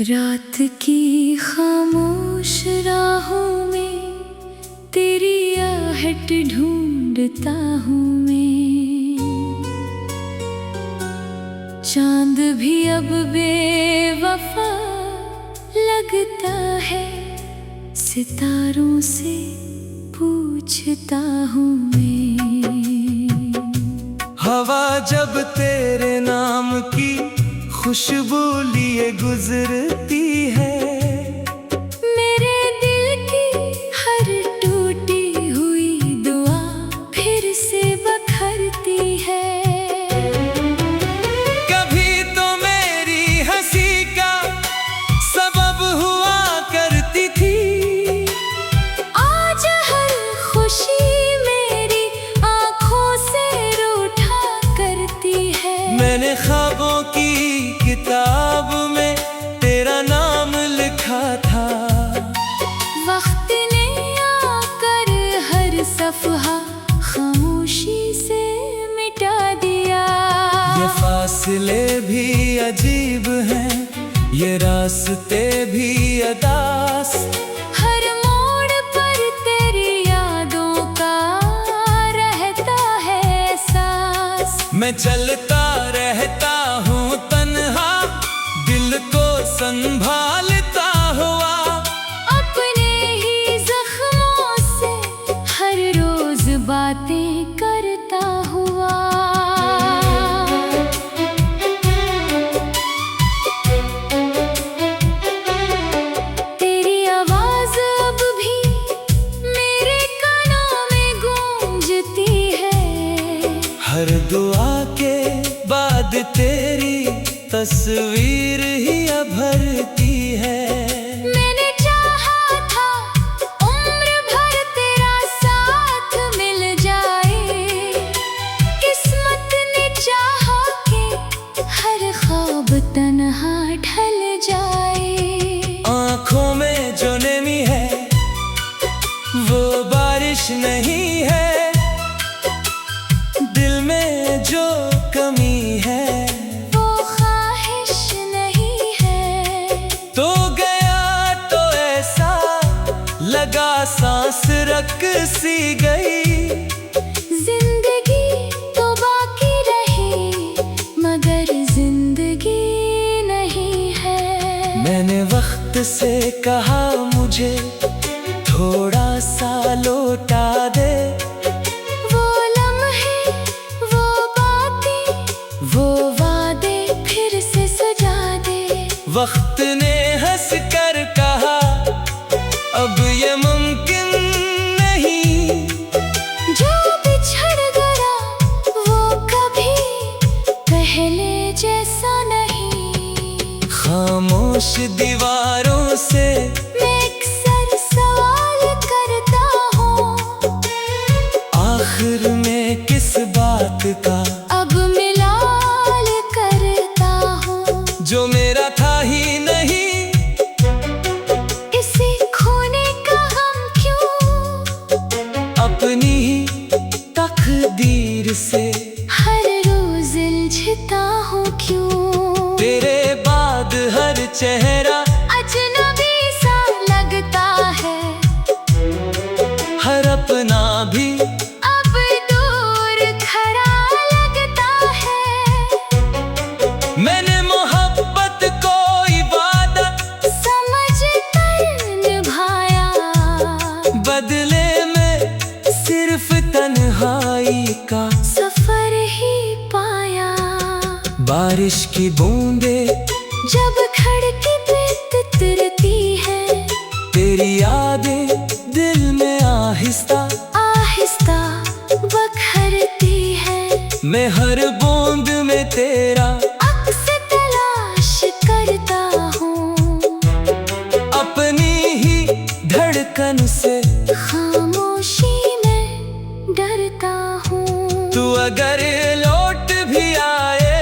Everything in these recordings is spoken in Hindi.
रात की खामोश राहों में तेरी आहट ढूंढता हूँ मैं। चांद भी अब बेवफा लगता है, सितारों से पूछता हूँ मैं। हवा जब तेरे नाम की खुशबू लिए गुजरती है, मेरे दिल की हर टूटी हुई दुआ फिर से बखरती है। कभी तो मेरी हंसी का सबब हुआ करती थी, आज हर खुशी मेरी आंखों से रूठा करती है। मैंने ख्वाबों की किताब में तेरा नाम लिखा था, वक्त ने आकर हर सफहा खामोशी से मिटा दिया। ये फासले भी अजीब हैं, ये रास्ते भी अदास, हर मोड़ पर तेरी यादों का रहता है एहसास। मैं चलता रहता हूँ तन्हा, दिल को संभालता हुआ, अपने ही जख्मों से हर रोज बातें करता हुआ। तेरी आवाज अब भी मेरे कानों में गूंजती है, हर दुआ के बाद तेरी तस्वीर ही अभरती है। मैंने चाहा था उम्र भर तेरा साथ मिल जाए, किस्मत ने चाहा कि हर ख्वाब तन्हा ढल जाए। आँखों में जो नमी है वो बारिश नहीं है, दिल में जो कमी है वो ख्वाहिश नहीं है। तो गया तो ऐसा लगा सांस रक सी गई। जिंदगी तो बाकी रही मगर जिंदगी नहीं है। मैंने वक्त से कहा मुझे थोड़ा सा लौटा दे, वो लम्हे वो बातें वो वादे फिर से सजा दे। वक्त ने हंस कर कहा अब ये मुमकिन नहीं, जो बिछड़ गया वो कभी पहले जैसा नहीं। खामोश दीवारों से मैं अक्सर सवाल करता हूँ, आखिर में किस बात का अब मिलाल करता हूँ। जो मेरा था ही नहीं, इसे खोने का गम क्यों, अपनी ही तकदीर से हर रोज उलझता हूँ क्यों। तेरे बाद हर चेहरा अजनबी सा लगता है, हर अपना भी अब दूर खड़ा लगता है। मैंने मोहब्बत को इबादत समझ कर निभाया, बदले में सिर्फ तन्हाई का सफर ही पाया। बारिश की बूंदे जब खिड़की पे तितरती है, तेरी यादें दिल में आहिस्ता आहिस्ता बखरती है। मैं हर बूंद में तेरा अक्स तलाश करता हूँ, अपनी ही धड़कन से खामोशी में डरता हूँ। तू अगर लौट भी आए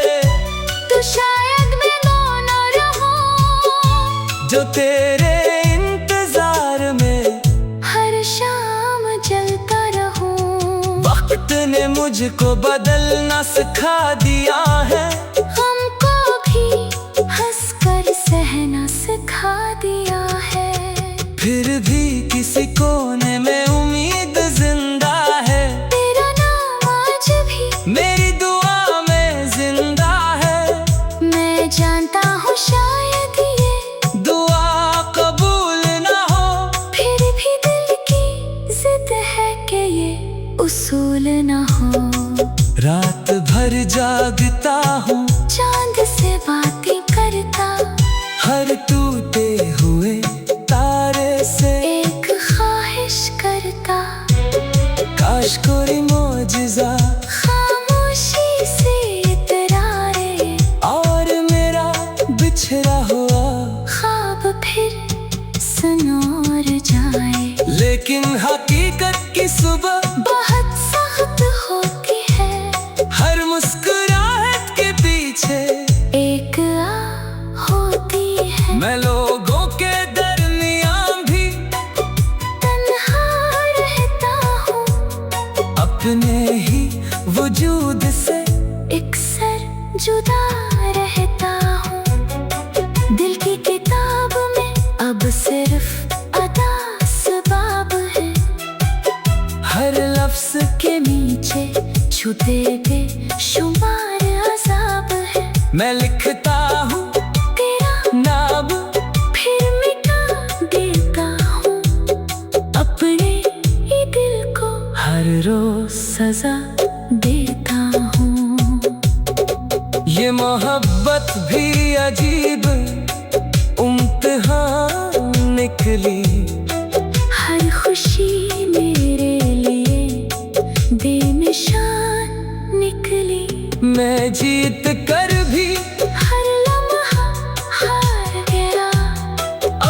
तो शायद मैं ना रहूं, जो तेरे इंतजार में हर शाम जलता रहूं। वक्त ने मुझको बदलना सिखा दिया है, हमको भी हंसकर सहना सिखा फिर भी किसी कोने में उम्मीद जिंदा है। तेरा नाम आज भी मेरी दुआ में जिंदा है। मैं जानता हूँ शायद ये दुआ कबूल ना हो, फिर भी दिल की जिद है कि ये उसूल ना हो। रात भर जागता हूँ, चांद से बातें करता, हर टूटे हुए तारे से एक ख्वाहिश करता। काश कोई मौजिज़ा खामोशी से इतरारे, और मेरा बिछड़ा हुआ ख्वाब फिर सनोर जाए। लेकिन हकीकत की सुबह बहुत सख्त होती है, हर मुस्कुराहट के पीछे एक आ होती है। मैं लोगों के दरमियां भी तन्हा रहता हूँ, अपने ही वजूद से अक्सर जुदा रहता हूँ। दिल की किताब में अब सिर्फ अदा सबाब है, हर लफ्ज के नीचे छुते पे शुमार अजाब है। मैं लिखता हूँ तेरा नाम, फिर मिटा देता हूँ, अपने ही दिल को हर रोज सजा देता हूँ। ये मोहब्बत भी अजीब इम्तिहान निकली। हर खुशी मेरे लिए बेनिशान निकली। मैं जीत कर भी हर लम्हा हार गया,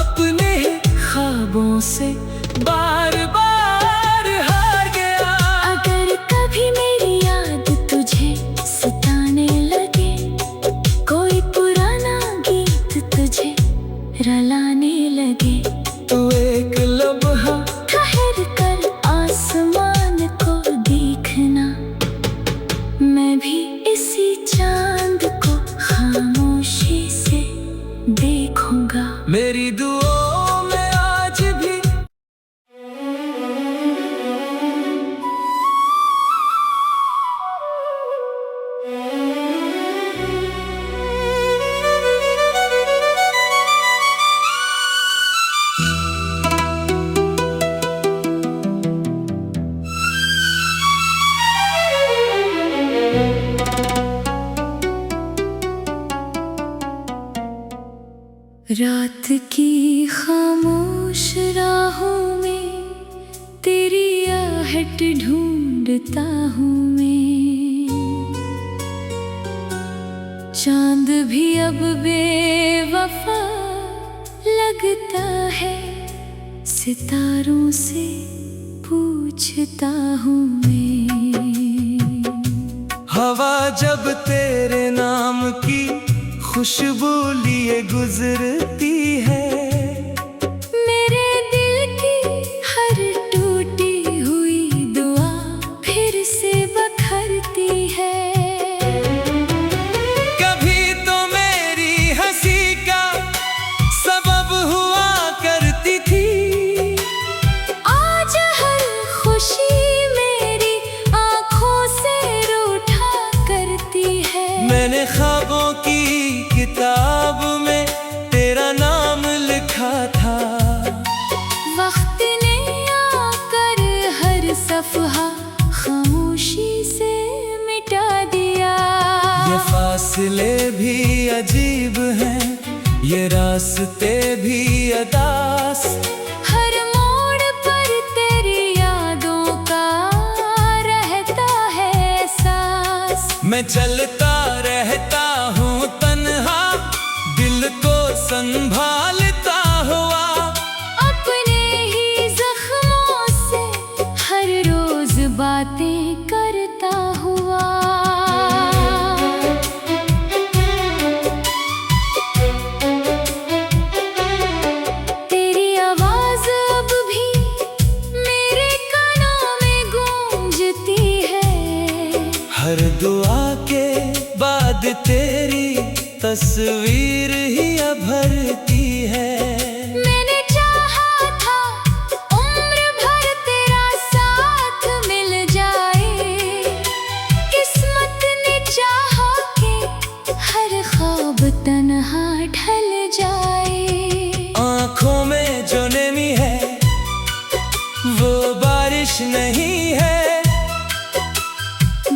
अपने ख्वाबों से बार बार हार गया। अगर कभी मेरी याद तुझे सताने लगे, कोई पुराना गीत तुझे रुलाने लगे, तू एक लम्हा ठहर कर आसमान को देखना, मैं भी इसी चांद को खामोशी से देखूंगा। मेरी दुआओं में आज भी रात की खामोश राहों में तेरी आहट ढूंढता हूँ मैं। चांद भी अब बेवफा लगता है, सितारों से पूछता हूँ मैं। हवा जब तेरे नाम की खुशबू लिए गुजरती है, मेरे दिल की हर टूटी हुई दुआ फिर से बखरती है। कभी तो मेरी हंसी का सबब हुआ करती थी, आज हर खुशी मेरी आंखों से रूठा करती है। मैंने ख्वाबों की किताब में तेरा नाम लिखा था, वक्त ने आकर हर सफहा खामोशी से मिटा दिया। ये फासले भी अजीब हैं, ये रास्ते भी अदास, हर मोड़ पर तेरी यादों का रहता है एहसास। मैं चलता रहता हूँ तन्हा, दिल को संभालता हुआ, अपने ही जख्मों से हर रोज बातें करता हुआ। तेरी आवाज अब भी मेरे कानों में गूंजती है, हर दुआ के बाद तेरी तस्वीर ही अभरती है। मैंने चाहा था वो बारिश नहीं है,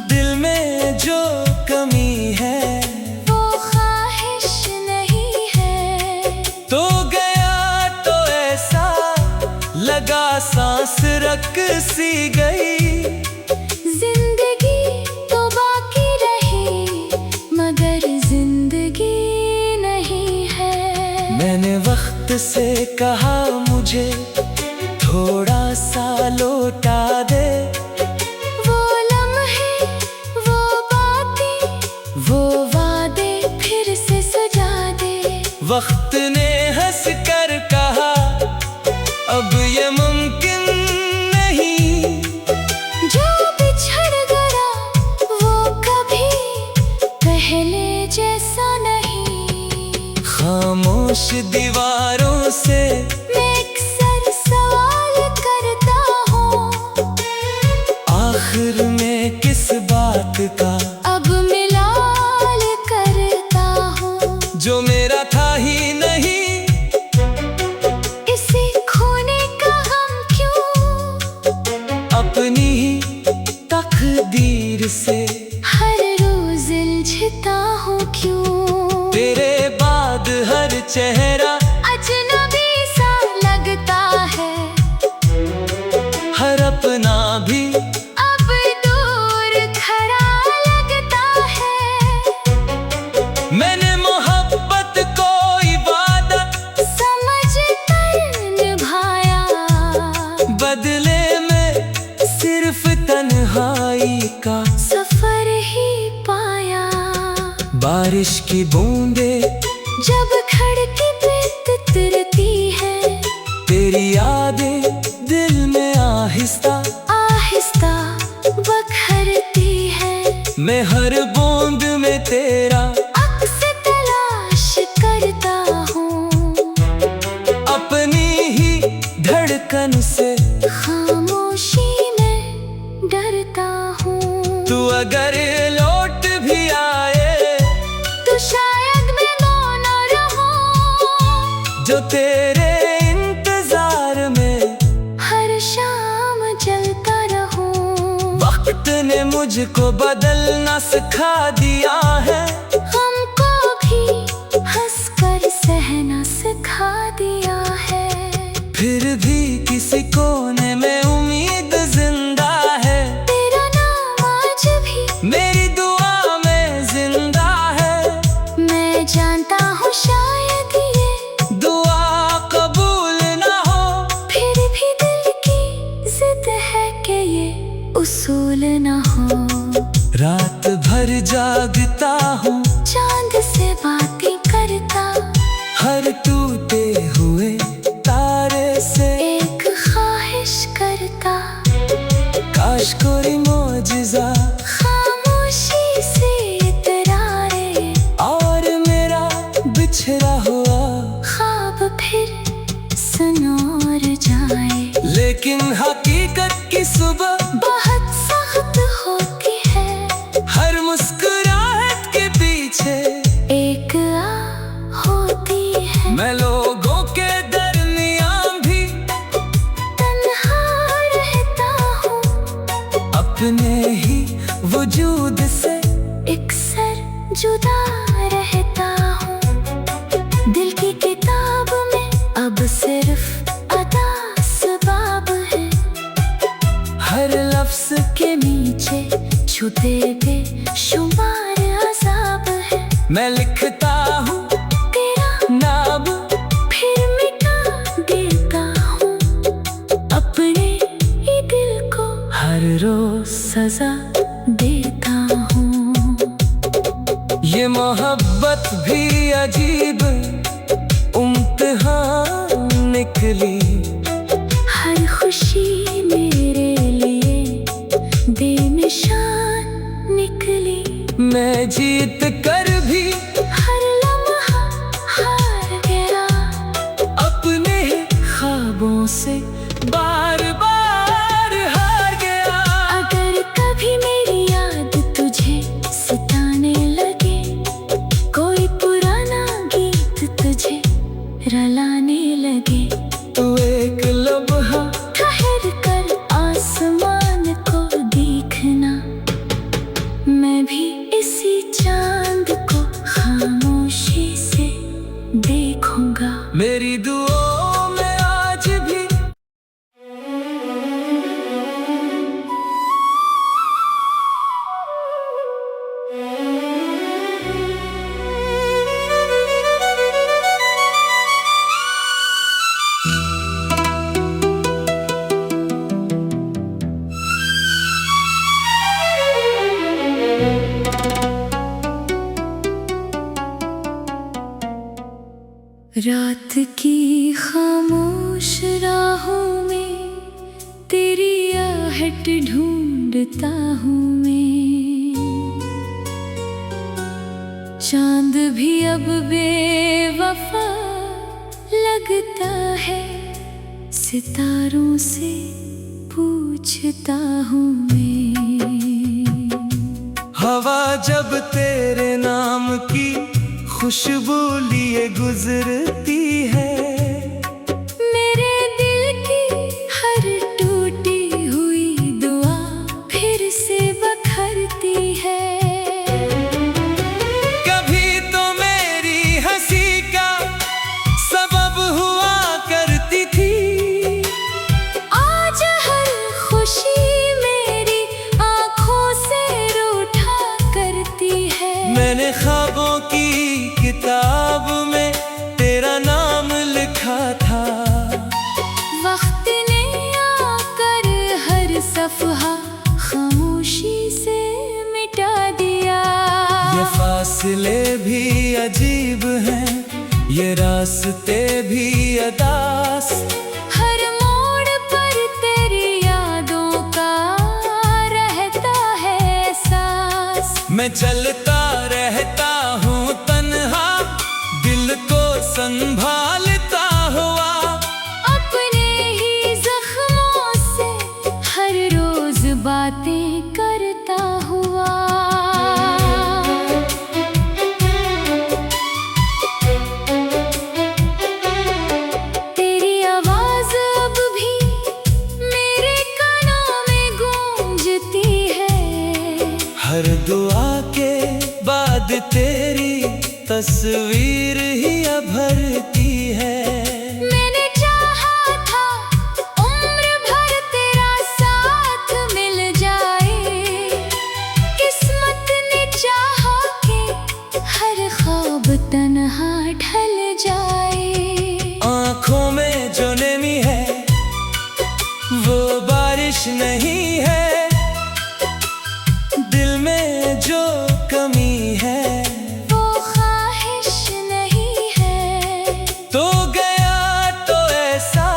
दिल में जो कमी है, वो ख्वाहिश नहीं है। तो गया तो ऐसा लगा सांस रक सी गई। जिंदगी तो बाकी रही मगर जिंदगी नहीं है। मैंने वक्त से कहा मुझे थोड़ा सा लौटा दे, वो लम्हे, वो बातें, वो वादे फिर से सजा दे। वक्त ने हंस कर कहा अब ये मुमकिन नहीं। जो बिछड़ गया वो कभी पहले जैसा नहीं। खामोश दीवारों से मैं अक्सर सवाल करता हूँ, आखिर में किस बात का अब मिलाल करता हूँ। जो मेरा था ही नहीं, इसे खोने का गम क्यों, अपनी ही तकदीर से हर रोज उलझता हूँ क्यों। तेरे बाद हर चेहरा अजनबी सा लगता है, हर अपना भी अब दूर खरा लगता है। मैंने मोहब्बत को इबादत समझ कर निभाया, बदले में सिर्फ तन्हाई का सफर ही पाया। बारिश की बूंदे जब खिड़की पे तितरती है, तेरी यादें दिल में आहिस्ता आहिस्ता बखरती है। मैं हर बूंद में तेरा अक्स तलाश करता हूँ, अपनी ही धड़कन से खामोशी में डरता हूँ। तू अगर लौट भी आए तो शायद मैं मौन रहूं, जो तेरे इंतजार में हर शाम जलता रहूं। वक्त ने मुझको बदलना सिखा दिया है, हमको भी हंसकर सहना सिखा दिया है। फिर भी किसी कोने में उम्मीद जिंदा है। तेरा नाम आज भी मेरी दुआ में जिंदा है। मैं जानता हूँ शायद ये दुआ कबूल ना हो, फिर भी दिल की जिद है कि ये उसूल ना हो। रात भर जागता हूँ, चांद से बातें करता, हर टूटे हुए तारे से एक ख्वाहिश करता। काश कोई मौजिज़ा खामोशी से इतरारे, और मेरा बिछड़ा हुआ ख्वाब फिर सनोर जाए। लेकिन हकीकत की सुबह बहुत सख्त होती है, हर मुस्कुराहट के पीछे एक आ होती है। मैं लोगों के दरमियान भी तन्हा रहता हूँ, अपने ही वजूद से अक्सर जुदा रहता हूँ। दिल की किताब में अब सिर्फ अदा सबाब है, हर लफ्ज के नीचे छुपे बेशुमार अज़ाब है। मैं लिखता हूँ तेरा नाम, फिर मिटा देता हूँ, अपने ही दिल को हर रोज सजा देता हूँ। ये मोहब्बत भी अजीब इम्तिहान निकली। हर खुशी मेरे लिए बेनिशान निकली। मैं जीत कर भी हर लम्हा हार गया, अपने ख्वाबों से बार बार हार गया। अगर कभी मेरी याद तुझे सताने लगे, कोई पुराना गीत तुझे रुलाने लगे, तू एक लम्हा ठहर कर रात की खामोश राहों में तेरी आहट ढूंढता हूँ मैं। चांद भी अब बेवफा लगता है, सितारों से पूछता हूँ मैं। हवा जब तेरे नाम की खुशबू लिए गुजरती है, मेरे दिल की हर टूटी हुई दुआ फिर से बखरती है। कभी तो मेरी हंसी का सबब हुआ करती थी, आज हर खुशी मेरी आंखों से रूठा करती है। मैंने ख्वाबों की किताब में तेरा नाम लिखा था, वक्त ने आकर हर सफहा खामोशी से मिटा दिया। ये फासले भी अजीब हैं, ये रास्ते भी अदास, हर मोड़ पर तेरी यादों का रहता है एहसास। मैं चलता रहता हूँ तन्हा, दिल को संभालता हुआ, अपने ही जख्मों से हर रोज बातें करता हुआ। तेरी आवाज अब भी मेरे कानों में गूंजती है, हर दुआ के बाद तेरी तस्वीर ही अभरती है। मैंने चाहा था उम्र भर तेरा साथ मिल जाए, किस्मत ने चाहा कि हर ख्वाब तन्हा ढल जाए। आँखों में जो नमी है वो बारिश नहीं है, दिल में जो कमी है वो ख्वाहिश नहीं है। तो गया तो ऐसा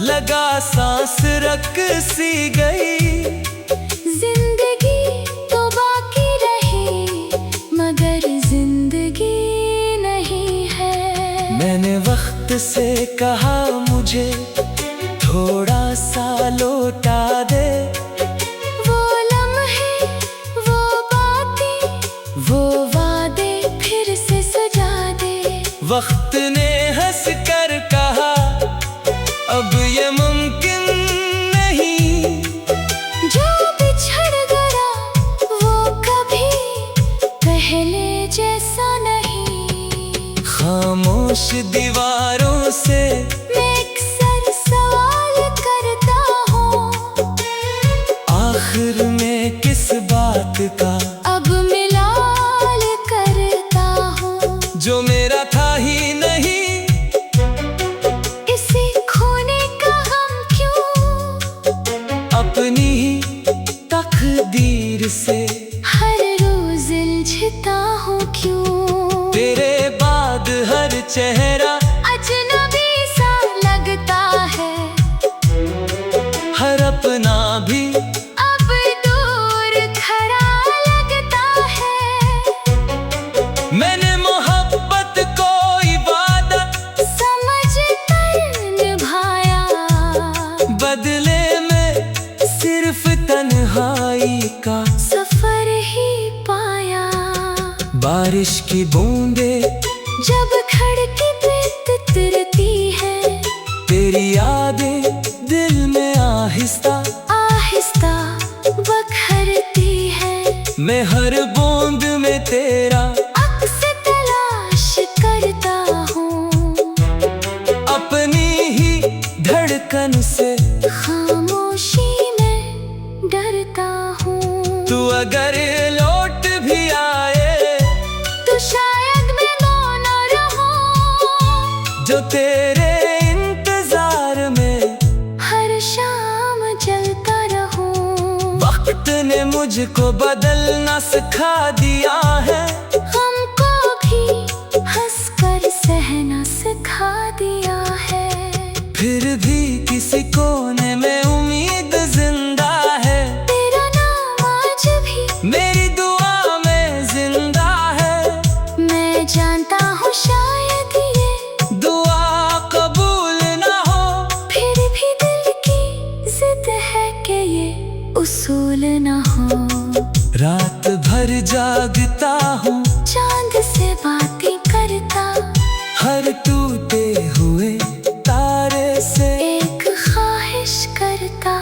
लगा सांस रक सी गई। जिंदगी तो बाकी रही मगर जिंदगी नहीं है। मैंने वक्त से कहा मुझे थोड़ा सा लौटा दे, वो लम्हे वो बातें वो वादे फिर से सजा दे। वक्त ने हंस कर कहा अब ये मुमकिन नहीं, जो बिछड़ गया वो कभी पहले जैसा नहीं। खामोश दीवारों से मैं अक्सर सवाल करता हूँ, आखिर में किस बात का अब मिलाल करता हूँ। जो मेरा था ही नहीं, इसे खोने का गम क्यों, अपनी ही तकदीर से हर रोज उलझता हूँ क्यों। तेरे बाद हर चेहरा अजनबी सा लगता है, हर अपना भी अब दूर खड़ा लगता है। मैंने मोहब्बत को इबादत समझ कर निभाया, बदले में सिर्फ तन्हाई का सफर ही पाया। बारिश की बूंदे जब खिड़की पे तितरती है, तेरी यादें दिल में आहिस्ता आहिस्ता बखरती है। मैं हर बूंद में तेरा अक्स तलाश करता हूँ, अपनी ही धड़कन से खामोशी में डरता हूँ। तू अगर लौट भी आए तो शायद मैं मौन रहूं, जो तेरे इंतजार में हर शाम जलता रहूं। वक्त ने मुझको बदलना सिखा दिया है, हमको भी हंसकर सहना सिखा फिर भी किसी कोने में उम्मीद जिंदा है। तेरा नाम आज भी मेरी दुआ में जिंदा है। मैं जानता हूँ शायद ये दुआ कबूल ना हो, फिर भी दिल की जिद है कि ये उसूल ना हो। रात भर जागता हूँ, चांद से बातें करता, हर टूटे हुए तारे से एक ख्वाहिश करता।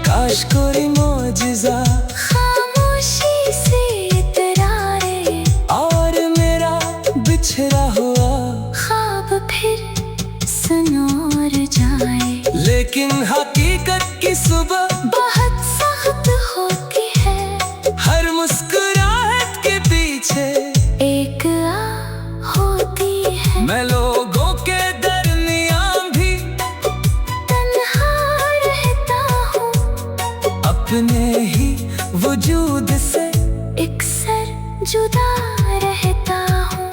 काश कोई मौजिज़ा खामोशी से इतरारे, और मेरा बिछड़ा हुआ ख्वाब फिर सनोर जाए। लेकिन हकीकत की सुबह बहुत सख्त होती है, हर मुस्कुराहट के पीछे एक आ होती है। मैं लोगों के दरमियां भी तन्हा रहता हूँ, अपने ही वजूद से अक्सर जुदा रहता हूँ।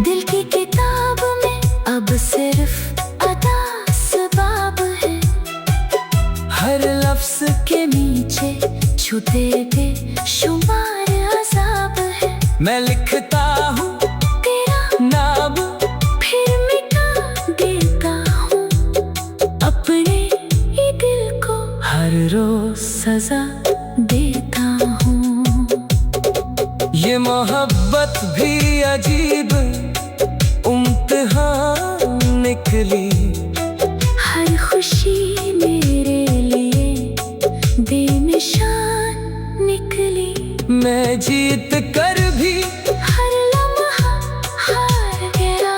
दिल की किताब में अब सिर्फ अदा सबाब है, हर लफ्ज के नीचे छुपे बेशुमार अज़ाब है। मैं लिखता हूँ तेरा नाम, फिर मिटा देता हूँ अपने ही दिल को, हर रोज सजा देता हूँ। ये मोहब्बत भी अजीब इम्तिहान निकली। हर खुशी मेरे लिए बेनिशान निकली। मैं जीत कर भी हर लम्हा हार गया,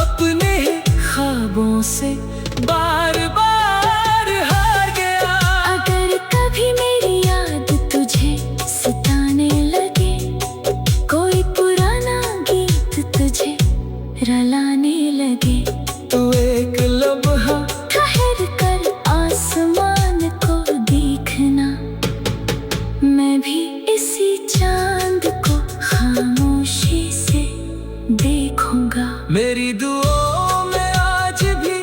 अपने ख्वाबों से बार बार हार गया। अगर कभी मेरी याद तुझे सताने लगे, कोई पुराना गीत तुझे रुलाने लगे, तू एक लम्हा ठहर कर आसमान को देखना। मैं भी इसी चांद को खामोशी से देखूंगा। मेरी दुआओं में आज भी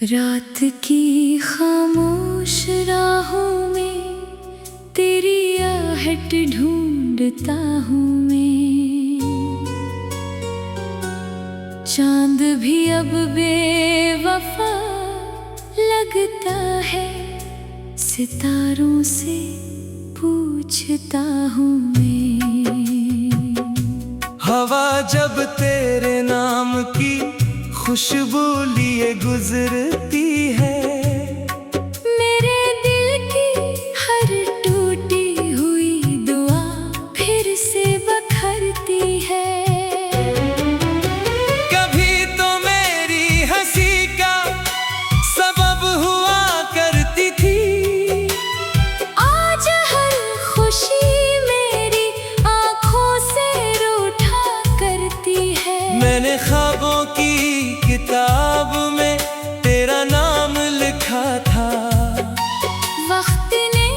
रात की खामोश राहों में तेरी आहट ढूंढता हूँ मैं। चांद भी अब बेवफा लगता है, सितारों से पूछता हूँ मैं। हवा जब तेरे नाम की खुशबू लिए गुजरती है, मेरे दिल की हर टूटी हुई दुआ फिर से बखरती है। कभी तो मेरी हंसी का सबब हुआ करती थी, आज हर खुशी मेरी आंखों से रूठा करती है। मैंने ख्वाबों की किताब में तेरा नाम लिखा था, वक्त ने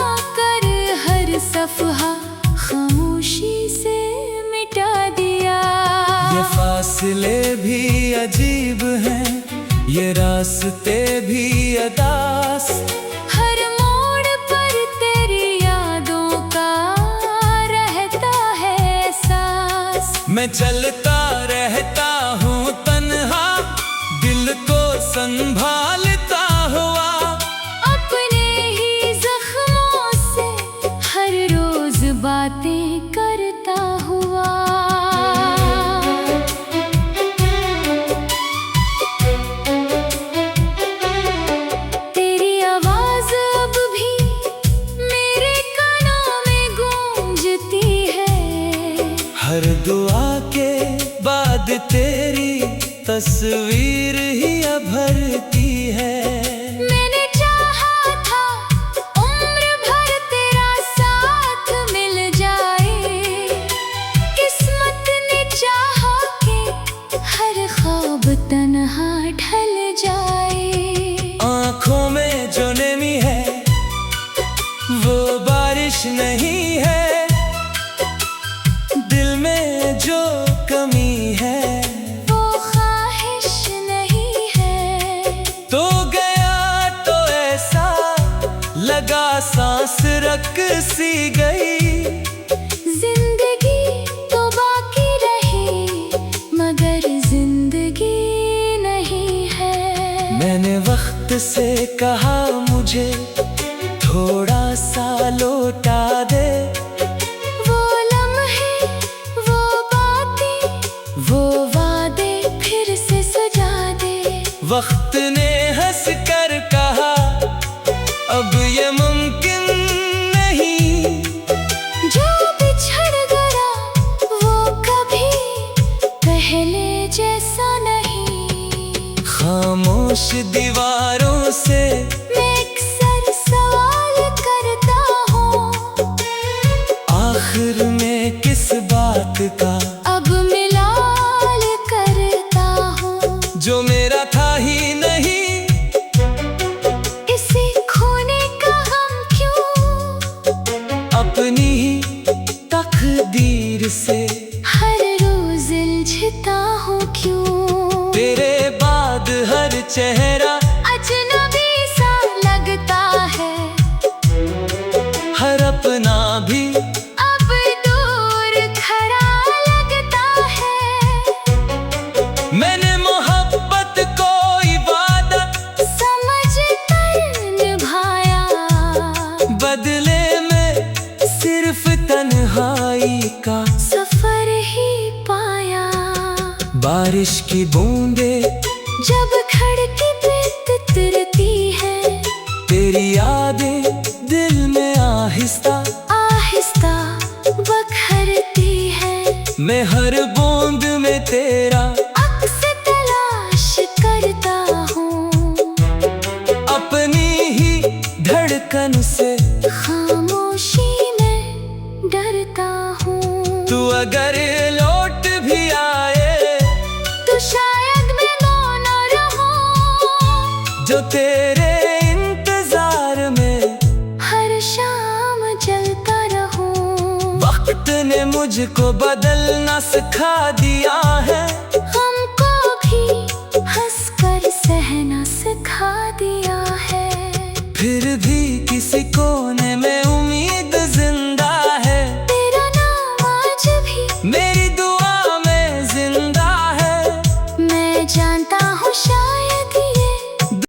आकर हर सफहा खामोशी से मिटा दिया। ये फासले भी अजीब हैं, ये रास्ते भी अदास। हर मोड़ पर तेरी यादों का रहता है एहसास। मैं चलता रहता हूँ तन्हा, दिल को संभालता हुआ, अपने ही जख्मों से हर रोज बातें करता हुआ। तेरी आवाज अब भी मेरे कानों में गूंजती है, हर दुआ के बाद तेरी तस्वीर ही अभरती है। मैंने चाहा था ख्वाहिश नहीं है, दिल में जो कमी है वो ख्वाहिश नहीं है। तो गया तो ऐसा लगा सांस रक सी गई। जिंदगी तो बाकी रही मगर जिंदगी नहीं है। मैंने वक्त से कहा मुझे थोड़ा सा लौटा दे, वो लम्हे वो बातें वो वादे फिर से सजा दे। वक्त ने हंस कर कहा अब ये मुमकिन नहीं। जो बिछड़ गया वो कभी पहले जैसा नहीं। खामोश दीवारों से मैं अक्सर सवाल करता हूँ, आखिर में किस बात का अब मिलाल करता हूँ। जो मेरा था ही नहीं, इसे खोने का गम क्यों, अपनी ही तकदीर से हर रोज उलझता हूँ क्यों। तेरे बाद हर चेहरा अजनबी सा लगता है, हर अपना भी अब दूर खरा लगता है। मैंने मोहब्बत को इबादत समझ कर निभाया, बदले में सिर्फ तन्हाई का सफर ही पाया। बारिश की बूंदे जब खिड़की पे तितरती है, तेरी यादें दिल में आहिस्ता आहिस्ता बखरती है। मैं हर बूंद में तेरा अक्स तलाश करता हूँ, अपनी ही धड़कन से खामोशी में डरता हूँ। तू अगर लौट भी आए तो शायद मैं मौन रहूं, जो तेरे इंतजार में हर शाम जलता रहूं। वक्त ने मुझको बदलना सिखा दिया।